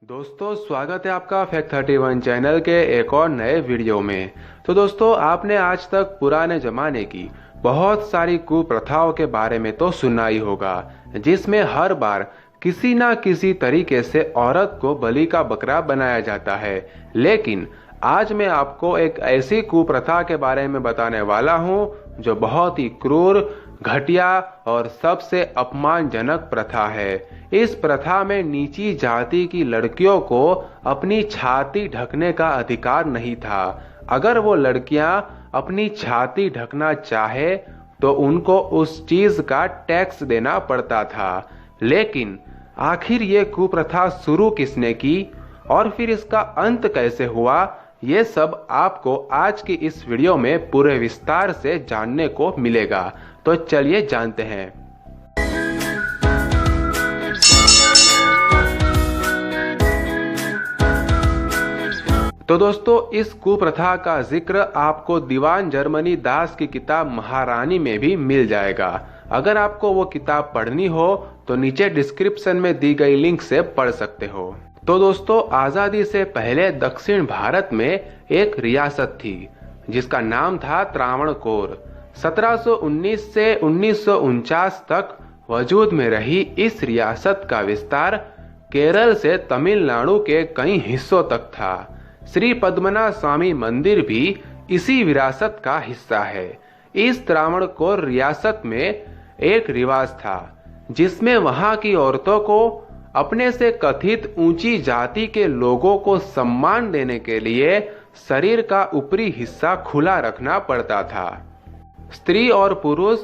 दोस्तों स्वागत है आपका फैक्ट 31 चैनल के एक और नए वीडियो में। तो दोस्तों आपने आज तक पुराने जमाने की बहुत सारी कुप्रथाओं के बारे में तो सुना ही होगा, जिसमें हर बार किसी ना किसी तरीके से औरत को बलि का बकरा बनाया जाता है। लेकिन आज मैं आपको एक ऐसी कुप्रथा के बारे में बताने वाला हूँ जो बहुत ही क्रूर, घटिया और सबसे अपमानजनक प्रथा है। इस प्रथा में नीची जाति की लड़कियों को अपनी छाती ढकने का अधिकार नहीं था। अगर वो लड़कियां अपनी छाती ढकना चाहे तो उनको उस चीज का टैक्स देना पड़ता था। लेकिन आखिर ये कुप्रथा शुरू किसने की और फिर इसका अंत कैसे हुआ, ये सब आपको आज की इस वीडियो में पूरे विस्तार से जानने को मिलेगा। तो चलिए जानते हैं। तो दोस्तों इस कुप्रथा का जिक्र आपको दीवान जर्मनी दास की किताब महारानी में भी मिल जाएगा। अगर आपको वो किताब पढ़नी हो तो नीचे डिस्क्रिप्शन में दी गई लिंक से पढ़ सकते हो। तो दोस्तों आजादी से पहले दक्षिण भारत में एक रियासत थी जिसका नाम था त्रावणकोर। 1719 से 1949 तक वजूद में रही इस रियासत का विस्तार केरल से तमिलनाडु के कई हिस्सों तक था। श्री पद्मनाभ स्वामी मंदिर भी इसी विरासत का हिस्सा है। इस त्रावणकोर रियासत में एक रिवाज था जिसमें वहां की औरतों को अपने से कथित ऊंची जाति के लोगों को सम्मान देने के लिए शरीर का ऊपरी हिस्सा खुला रखना पड़ता था। स्त्री और पुरुष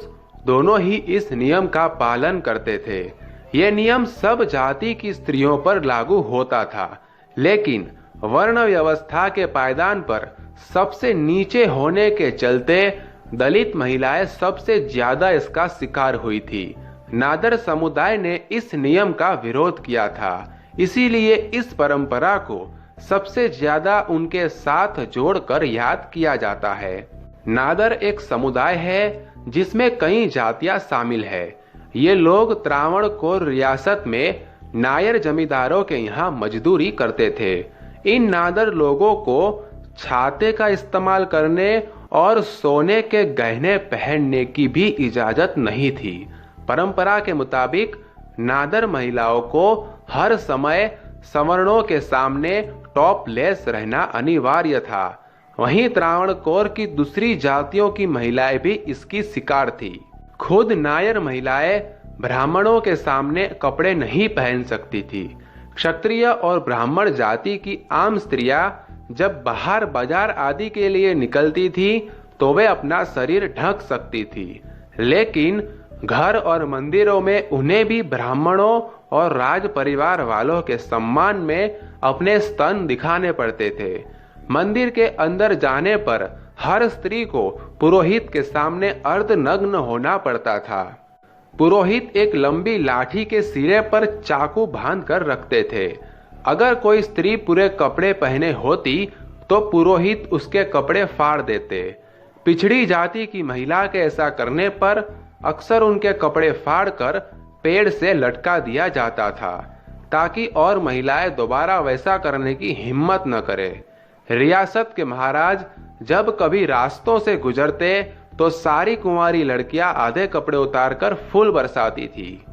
दोनों ही इस नियम का पालन करते थे। यह नियम सब जाति की स्त्रियों पर लागू होता था, लेकिन वर्ण व्यवस्था के पायदान पर सबसे नीचे होने के चलते दलित महिलाएं सबसे ज्यादा इसका शिकार हुई थी। नादर समुदाय ने इस नियम का विरोध किया था, इसीलिए इस परंपरा को सबसे ज्यादा उनके साथ जोड़कर याद किया जाता है। नादर एक समुदाय है जिसमें कई जातियां शामिल है। ये लोग त्रावणकोर रियासत में नायर जमींदारों के यहाँ मजदूरी करते थे। इन नादर लोगों को छाते का इस्तेमाल करने और सोने के गहने पहनने की भी इजाजत नहीं थी। परंपरा के मुताबिक नादर महिलाओं को हर समय सवर्णों के सामने टॉपलेस रहना अनिवार्य था। वहीं त्रावणकोर की दूसरी जातियों की महिलाएं भी इसकी शिकार थी। खुद नायर महिलाएं ब्राह्मणों के सामने कपड़े नहीं पहन सकती थी। क्षत्रिय और ब्राह्मण जाति की आम स्त्रियां जब बाहर बाजार आदि के लिए निकलती थी तो वे अपना शरीर ढक सकती थी, लेकिन घर और मंदिरों में उन्हें भी ब्राह्मणों और राज परिवार वालों के सम्मान में अपने स्तन दिखाने पड़ते थे। मंदिर के अंदर जाने पर हर स्त्री को पुरोहित के सामने अर्धनग्न होना पड़ता था। पुरोहित एक लंबी लाठी के सिरे पर चाकू बांध कर रखते थे। अगर कोई स्त्री पूरे कपड़े पहने होती तो पुरोहित उसके कपड़े फाड़ देते। पिछड़ी जाति की महिला के ऐसा करने पर अक्सर उनके कपड़े फाड़कर पेड़ से लटका दिया जाता था, ताकि और महिलाएं दोबारा वैसा करने की हिम्मत न करें। रियासत के महाराज जब कभी रास्तों से गुजरते तो सारी कुंवारी लड़कियां आधे कपड़े उतारकर फूल बरसाती थी।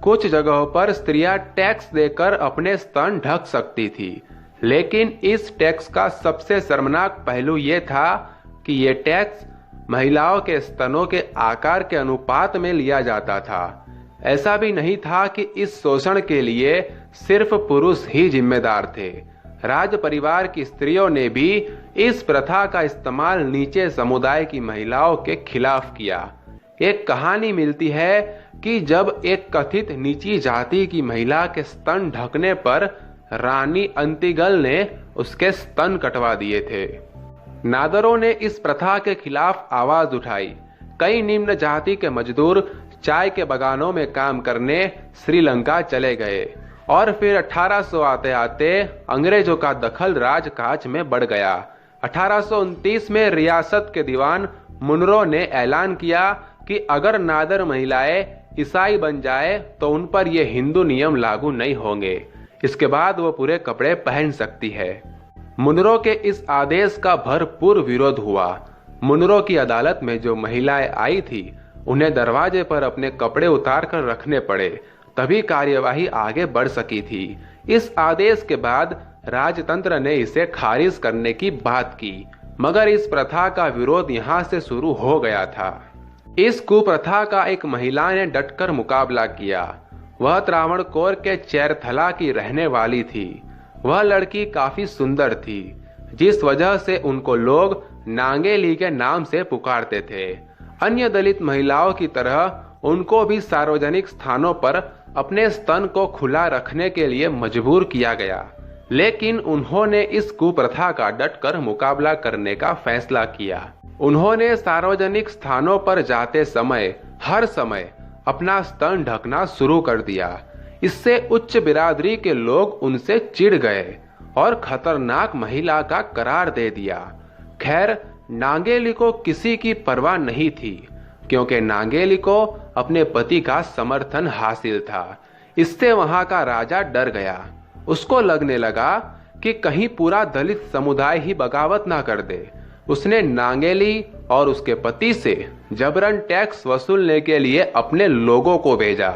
कुछ जगहों पर स्त्रियां टैक्स देकर अपने स्तन ढक सकती थी, लेकिन इस टैक्स का सबसे शर्मनाक पहलू यह था कि ये टैक्स महिलाओं के स्तनों के आकार के अनुपात में लिया जाता था। ऐसा भी नहीं था कि इस शोषण के लिए सिर्फ पुरुष ही जिम्मेदार थे। राज परिवार की स्त्रियों ने भी इस प्रथा का इस्तेमाल नीचे समुदाय की महिलाओं के खिलाफ किया। एक कहानी मिलती है कि जब एक कथित नीची जाति की महिला के स्तन ढकने पर रानी अंतिगल ने उसके स्तन कटवा दिए थे। नादरों ने इस प्रथा के खिलाफ आवाज उठाई। कई निम्न जाति के मजदूर चाय के बागानों में काम करने श्रीलंका चले गए और फिर 1800 आते आते अंग्रेजों का दखल राजकाज में बढ़ गया। 1829 में रियासत के दीवान मुनरो ने ऐलान किया कि अगर नादर महिलाएं ईसाई बन जाए तो उन पर ये हिंदू नियम लागू नहीं होंगे। इसके बाद वो पूरे कपड़े पहन सकती है। मुनरो के इस आदेश का भरपूर विरोध हुआ। मुनरो की अदालत में जो महिलाएं आई थी उन्हें दरवाजे पर अपने कपड़े उतार कर रखने पड़े, तभी कार्यवाही आगे बढ़ सकी थी। इस आदेश के बाद राजतंत्र ने इसे खारिज करने की बात की, मगर इस प्रथा का विरोध यहाँ से शुरू हो गया था। इस कुप्रथा का एक महिला ने डटकर मुकाबला किया। वह त्रावणकोर के चैरथला की रहने वाली थी। वह लड़की काफी सुंदर थी, जिस वजह से उनको लोग नांगेली के नाम से पुकारते थे। अन्य दलित महिलाओं की तरह उनको भी सार्वजनिक स्थानों पर अपने स्तन को खुला रखने के लिए मजबूर किया गया, लेकिन उन्होंने इस कुप्रथा का डटकर मुकाबला करने का फैसला किया। उन्होंने सार्वजनिक स्थानों पर जाते समय हर समय अपना स्तन ढकना शुरू कर दिया। इससे उच्च बिरादरी के लोग उनसे चिढ़ गए और खतरनाक महिला का करार दे दिया। खैर, नांगेली को किसी की परवाह नहीं थी, क्योंकि नांगेली को अपने पति का समर्थन हासिल था। इससे वहां का राजा डर गया। उसको लगने लगा कि कहीं पूरा दलित समुदाय ही बगावत ना कर दे। उसने नांगेली और उसके पति से जबरन टैक्स वसूलने के लिए अपने लोगों को भेजा।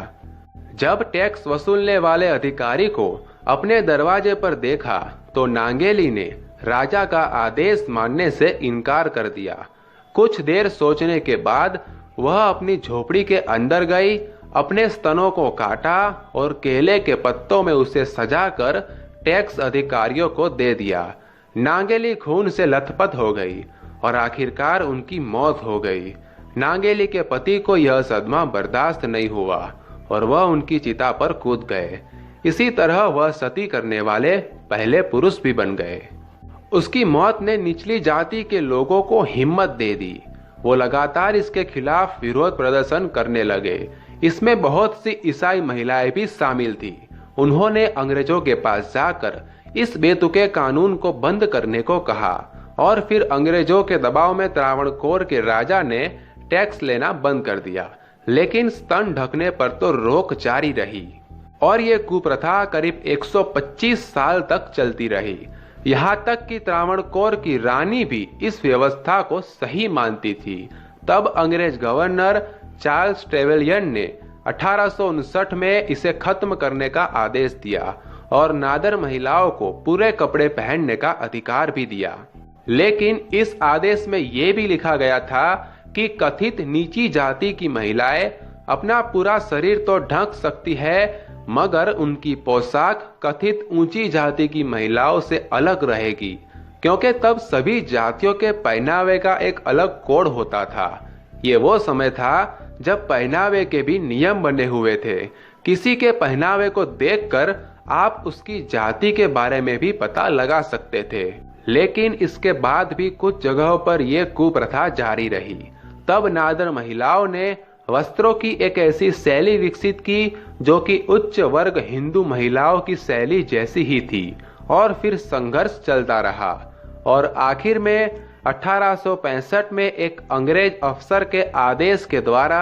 जब टैक्स वसूलने वाले अधिकारी को अपने दरवाजे पर देखा तो नांगेली ने राजा का आदेश मानने से इनकार कर दिया। कुछ देर सोचने के बाद वह अपनी झोपड़ी के अंदर गई, अपने स्तनों को काटा और केले के पत्तों में उसे सजाकर टैक्स अधिकारियों को दे दिया। नांगेली खून से लथपथ हो गई और आखिरकार उनकी मौत हो गई। नांगेली के पति को यह सदमा बर्दाश्त नहीं हुआ और वह उनकी चिता पर कूद गए। इसी तरह वह सती करने वाले पहले पुरुष भी बन गए। उसकी मौत ने निचली जाति के लोगों को हिम्मत दे दी। वो लगातार इसके खिलाफ विरोध प्रदर्शन करने लगे। इसमें बहुत सी ईसाई महिलाएं भी शामिल थी। उन्होंने अंग्रेजों के पास जाकर इस बेतुके कानून को बंद करने को कहा और फिर अंग्रेजों के दबाव में त्रावणकोर के राजा ने टैक्स लेना बंद कर दिया। लेकिन स्तन ढकने पर तो रोक जारी रही और ये कुप्रथा करीब 125 साल तक चलती रही। यहाँ तक कि त्रावणकोर की रानी भी इस व्यवस्था को सही मानती थी। तब अंग्रेज गवर्नर चार्ल्स ट्रेवेलियन ने 1859 में इसे खत्म करने का आदेश दिया और नादर महिलाओं को पूरे कपड़े पहनने का अधिकार भी दिया। लेकिन इस आदेश में यह भी लिखा गया था कि कथित नीची जाति की महिलाएं अपना पूरा शरीर तो ढक सकती है, मगर उनकी पोशाक कथित ऊंची जाति की महिलाओं से अलग रहेगी, क्योंकि तब सभी जातियों के पहनावे का एक अलग कोड होता था। ये वो समय था जब पहनावे के भी नियम बने हुए थे। किसी के पहनावे को देखकर आप उसकी जाति के बारे में भी पता लगा सकते थे। लेकिन इसके बाद भी कुछ जगहों पर यह कुप्रथा जारी रही। तब नादर महिलाओं ने वस्त्रों की एक ऐसी शैली विकसित की जो कि उच्च वर्ग हिंदू महिलाओं की शैली जैसी ही थी और फिर संघर्ष चलता रहा और आखिर में 1865 में एक अंग्रेज अफसर के आदेश के द्वारा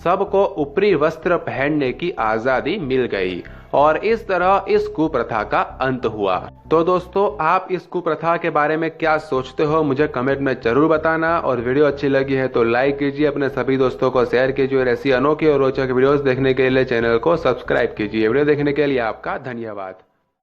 सबको ऊपरी वस्त्र पहनने की आजादी मिल गई और इस तरह इस कुप्रथा का अंत हुआ। तो दोस्तों, आप इस कुप्रथा के बारे में क्या सोचते हो मुझे कमेंट में जरूर बताना और वीडियो अच्छी लगी है तो लाइक कीजिए, अपने सभी दोस्तों को शेयर कीजिए और ऐसी अनोखी और रोचक वीडियोस देखने के लिए चैनल को सब्सक्राइब कीजिए। वीडियो देखने के लिए आपका धन्यवाद।